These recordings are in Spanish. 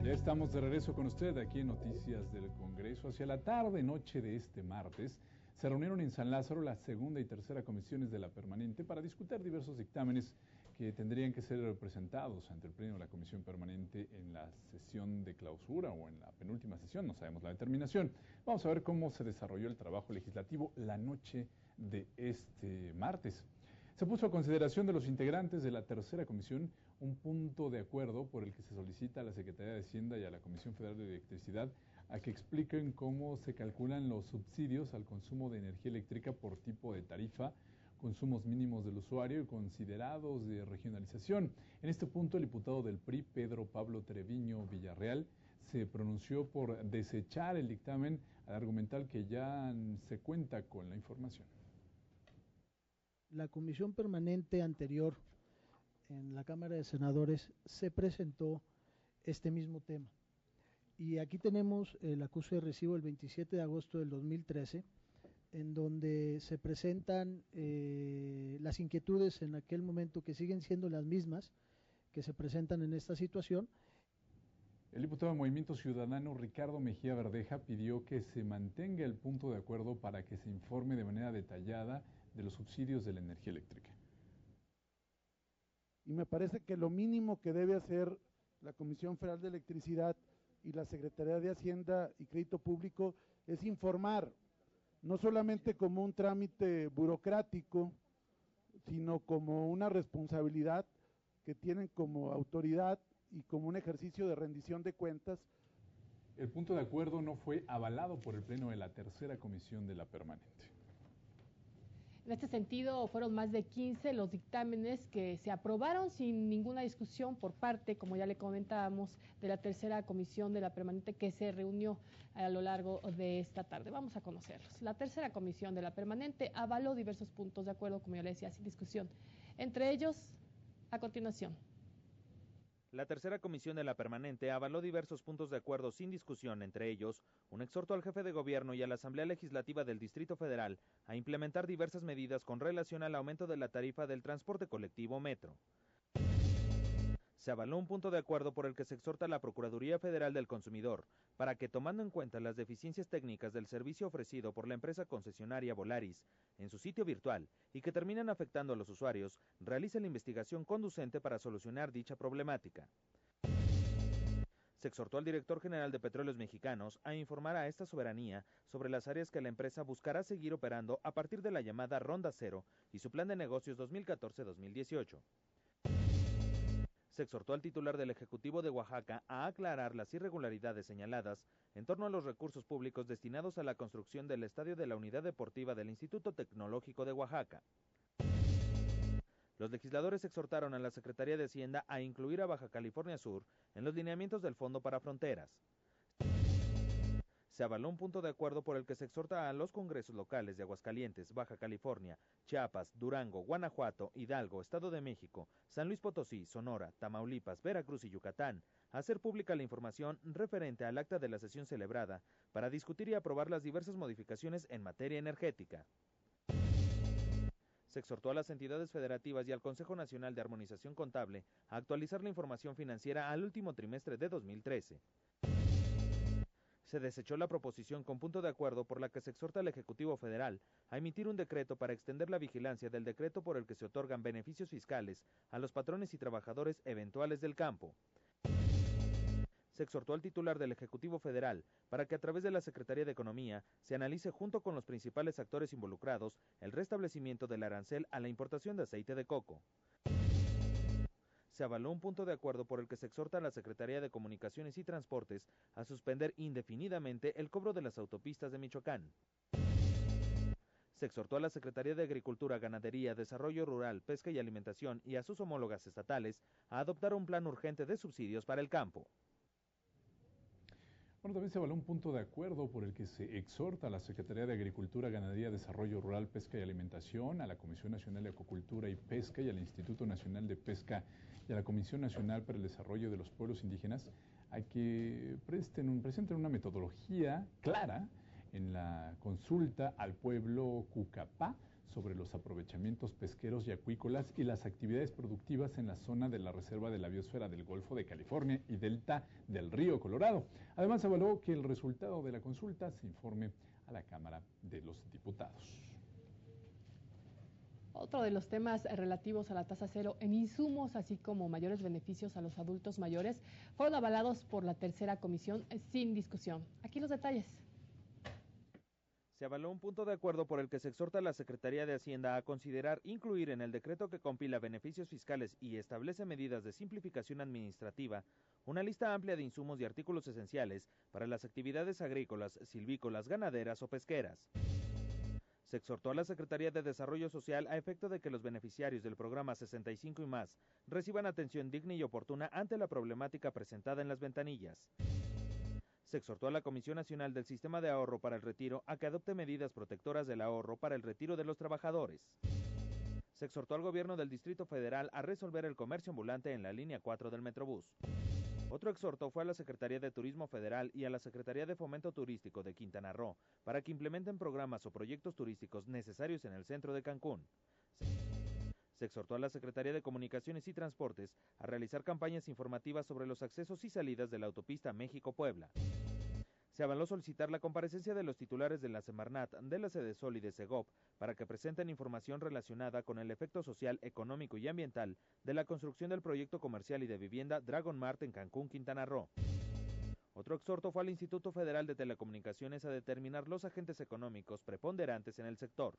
Ya estamos de regreso con usted aquí en Noticias del Congreso. Hacia la tarde-noche de este martes se reunieron en San Lázaro las segunda y tercera comisiones de la permanente para discutir diversos dictámenes que tendrían que ser presentados ante el Pleno de la Comisión Permanente en la sesión de clausura o en la penúltima sesión, no sabemos la determinación. Vamos a ver cómo se desarrolló el trabajo legislativo la noche de este martes. Se puso a consideración de los integrantes de la tercera comisión un punto de acuerdo por el que se solicita a la Secretaría de Hacienda y a la Comisión Federal de Electricidad a que expliquen cómo se calculan los subsidios al consumo de energía eléctrica por tipo de tarifa, consumos mínimos del usuario y considerados de regionalización. En este punto, el diputado del PRI, Pedro Pablo Treviño Villarreal, se pronunció por desechar el dictamen al argumentar que ya se cuenta con la información. La comisión permanente anterior en la Cámara de Senadores se presentó este mismo tema. Y aquí tenemos el acuse de recibo del 27 de agosto del 2013, en donde se presentan las inquietudes en aquel momento que siguen siendo las mismas que se presentan en esta situación. El diputado de Movimiento Ciudadano, Ricardo Mejía Verdeja, pidió que se mantenga el punto de acuerdo para que se informe de manera detallada de los subsidios de la energía eléctrica. Y me parece que lo mínimo que debe hacer la Comisión Federal de Electricidad y la Secretaría de Hacienda y Crédito Público es informar, no solamente como un trámite burocrático, sino como una responsabilidad que tienen como autoridad y como un ejercicio de rendición de cuentas. El punto de acuerdo no fue avalado por el Pleno de la tercera comisión de la permanente. En este sentido, fueron más de 15 los dictámenes que se aprobaron sin ninguna discusión por parte, como ya le comentábamos, de la tercera comisión de la permanente que se reunió a lo largo de esta tarde. Vamos a conocerlos. La tercera comisión de la permanente avaló diversos puntos de acuerdo, como yo le decía, sin discusión. Entre ellos, a continuación. La tercera comisión de la permanente avaló diversos puntos de acuerdo sin discusión, entre ellos, un exhorto al jefe de gobierno y a la Asamblea Legislativa del Distrito Federal a implementar diversas medidas con relación al aumento de la tarifa del transporte colectivo Metro. Se avaló un punto de acuerdo por el que se exhorta a la Procuraduría Federal del Consumidor para que, tomando en cuenta las deficiencias técnicas del servicio ofrecido por la empresa concesionaria Volaris en su sitio virtual y que terminan afectando a los usuarios, realice la investigación conducente para solucionar dicha problemática. Se exhortó al director general de Petróleos Mexicanos a informar a esta soberanía sobre las áreas que la empresa buscará seguir operando a partir de la llamada Ronda Cero y su plan de negocios 2014-2018. Se exhortó al titular del Ejecutivo de Oaxaca a aclarar las irregularidades señaladas en torno a los recursos públicos destinados a la construcción del estadio de la Unidad Deportiva del Instituto Tecnológico de Oaxaca. Los legisladores exhortaron a la Secretaría de Hacienda a incluir a Baja California Sur en los lineamientos del Fondo para Fronteras. Se avaló un punto de acuerdo por el que se exhorta a los congresos locales de Aguascalientes, Baja California, Chiapas, Durango, Guanajuato, Hidalgo, Estado de México, San Luis Potosí, Sonora, Tamaulipas, Veracruz y Yucatán a hacer pública la información referente al acta de la sesión celebrada para discutir y aprobar las diversas modificaciones en materia energética. Se exhortó a las entidades federativas y al Consejo Nacional de Armonización Contable a actualizar la información financiera al último trimestre de 2013. Se desechó la proposición con punto de acuerdo por la que se exhorta al Ejecutivo Federal a emitir un decreto para extender la vigilancia del decreto por el que se otorgan beneficios fiscales a los patrones y trabajadores eventuales del campo. Se exhortó al titular del Ejecutivo Federal para que a través de la Secretaría de Economía se analice junto con los principales actores involucrados el restablecimiento del arancel a la importación de aceite de coco. Se avaló un punto de acuerdo por el que se exhorta a la Secretaría de Comunicaciones y Transportes a suspender indefinidamente el cobro de las autopistas de Michoacán. Se exhortó a la Secretaría de Agricultura, Ganadería, Desarrollo Rural, Pesca y Alimentación y a sus homólogas estatales a adoptar un plan urgente de subsidios para el campo. Bueno, también se avaló un punto de acuerdo por el que se exhorta a la Secretaría de Agricultura, Ganadería, Desarrollo Rural, Pesca y Alimentación, a la Comisión Nacional de Acuicultura y Pesca y al Instituto Nacional de Pesca y a la Comisión Nacional para el Desarrollo de los Pueblos Indígenas a que presenten una metodología clara en la consulta al pueblo Cucapá sobre los aprovechamientos pesqueros y acuícolas y las actividades productivas en la zona de la Reserva de la Biosfera del Golfo de California y Delta del Río Colorado. Además, evaluó que el resultado de la consulta se informe a la Cámara de los Diputados. Otro de los temas relativos a la tasa cero en insumos, así como mayores beneficios a los adultos mayores, fueron avalados por la tercera comisión sin discusión. Aquí los detalles. Se avaló un punto de acuerdo por el que se exhorta a la Secretaría de Hacienda a considerar incluir en el decreto que compila beneficios fiscales y establece medidas de simplificación administrativa una lista amplia de insumos y artículos esenciales para las actividades agrícolas, silvícolas, ganaderas o pesqueras. Se exhortó a la Secretaría de Desarrollo Social a efecto de que los beneficiarios del programa 65 y más reciban atención digna y oportuna ante la problemática presentada en las ventanillas. Se exhortó a la Comisión Nacional del Sistema de Ahorro para el Retiro a que adopte medidas protectoras del ahorro para el retiro de los trabajadores. Se exhortó al gobierno del Distrito Federal a resolver el comercio ambulante en la línea 4 del Metrobús. Otro exhorto fue a la Secretaría de Turismo Federal y a la Secretaría de Fomento Turístico de Quintana Roo para que implementen programas o proyectos turísticos necesarios en el centro de Cancún. Se exhortó a la Secretaría de Comunicaciones y Transportes a realizar campañas informativas sobre los accesos y salidas de la autopista México-Puebla. Se avaló solicitar la comparecencia de los titulares de la Semarnat, de la Sedesol y de Segop para que presenten información relacionada con el efecto social, económico y ambiental de la construcción del proyecto comercial y de vivienda Dragon Mart en Cancún, Quintana Roo. Otro exhorto fue al Instituto Federal de Telecomunicaciones a determinar los agentes económicos preponderantes en el sector.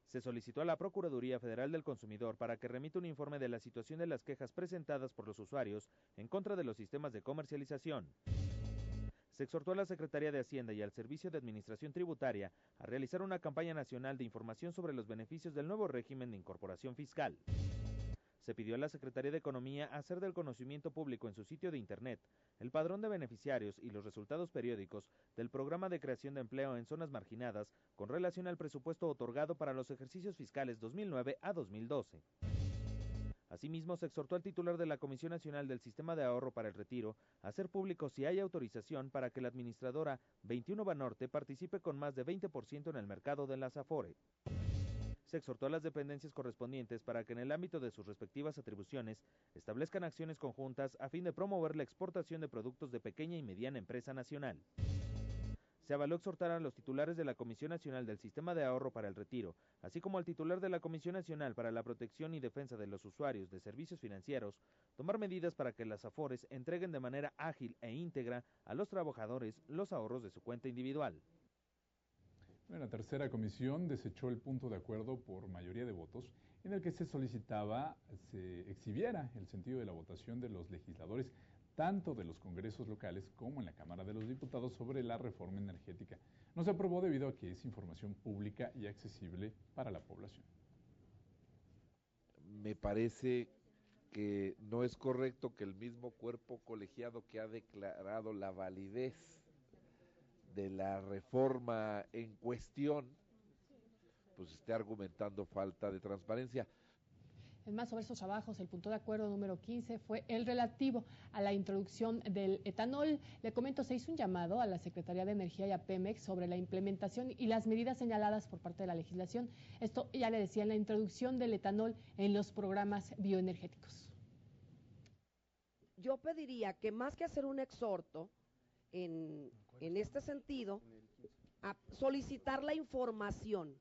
Se solicitó a la Procuraduría Federal del Consumidor para que remita un informe de la situación de las quejas presentadas por los usuarios en contra de los sistemas de comercialización. Se exhortó a la Secretaría de Hacienda y al Servicio de Administración Tributaria a realizar una campaña nacional de información sobre los beneficios del nuevo régimen de incorporación fiscal. Se pidió a la Secretaría de Economía hacer del conocimiento público en su sitio de Internet el padrón de beneficiarios y los resultados periódicos del programa de creación de empleo en zonas marginadas con relación al presupuesto otorgado para los ejercicios fiscales 2009 a 2012. Asimismo, se exhortó al titular de la Comisión Nacional del Sistema de Ahorro para el Retiro a hacer público si hay autorización para que la administradora 21 Banorte participe con más de 20% en el mercado de las Afore. Se exhortó a las dependencias correspondientes para que en el ámbito de sus respectivas atribuciones establezcan acciones conjuntas a fin de promover la exportación de productos de pequeña y mediana empresa nacional. Se avaló exhortar a los titulares de la Comisión Nacional del Sistema de Ahorro para el Retiro, así como al titular de la Comisión Nacional para la Protección y Defensa de los Usuarios de Servicios Financieros, tomar medidas para que las Afores entreguen de manera ágil e íntegra a los trabajadores los ahorros de su cuenta individual. Bueno, la tercera comisión desechó el punto de acuerdo por mayoría de votos en el que se solicitaba se exhibiera el sentido de la votación de los legisladores tanto de los congresos locales como en la Cámara de los Diputados sobre la reforma energética. No se aprobó debido a que es información pública y accesible para la población. Me parece que no es correcto que el mismo cuerpo colegiado que ha declarado la validez de la reforma en cuestión, pues esté argumentando falta de transparencia. Es más, sobre estos trabajos, el punto de acuerdo número 15 fue el relativo a la introducción del etanol. Le comento, se hizo un llamado a la Secretaría de Energía y a Pemex sobre la implementación y las medidas señaladas por parte de la legislación. Esto ya le decía, en la introducción del etanol en los programas bioenergéticos. Yo pediría que más que hacer un exhorto en este sentido, a solicitar la información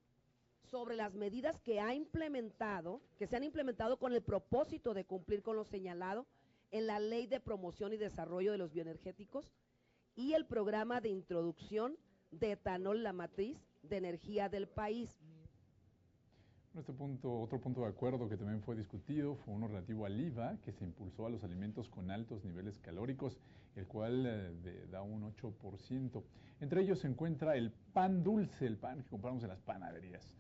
sobre las medidas que ha implementado, que se han implementado con el propósito de cumplir con lo señalado en la Ley de Promoción y Desarrollo de los Bioenergéticos y el programa de introducción de etanol, la matriz de energía del país. Otro punto de acuerdo que también fue discutido fue uno relativo al IVA, que se impulsó a los alimentos con altos niveles calóricos, el cual da un 8%. Entre ellos se encuentra el pan dulce, el pan que compramos en las panaderías.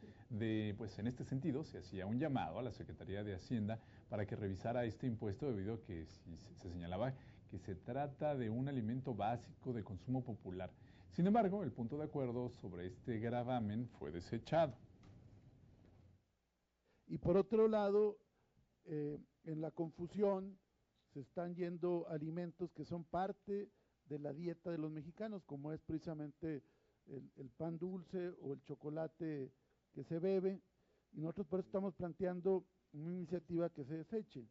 Pues en este sentido se hacía un llamado a la Secretaría de Hacienda para que revisara este impuesto debido a que se señalaba que se trata de un alimento básico de consumo popular. Sin embargo, el punto de acuerdo sobre este gravamen fue desechado. Y por otro lado, en la confusión se están yendo alimentos que son parte de la dieta de los mexicanos, como es precisamente el pan dulce o el chocolate que se bebe, y nosotros por eso estamos planteando una iniciativa que se deseche.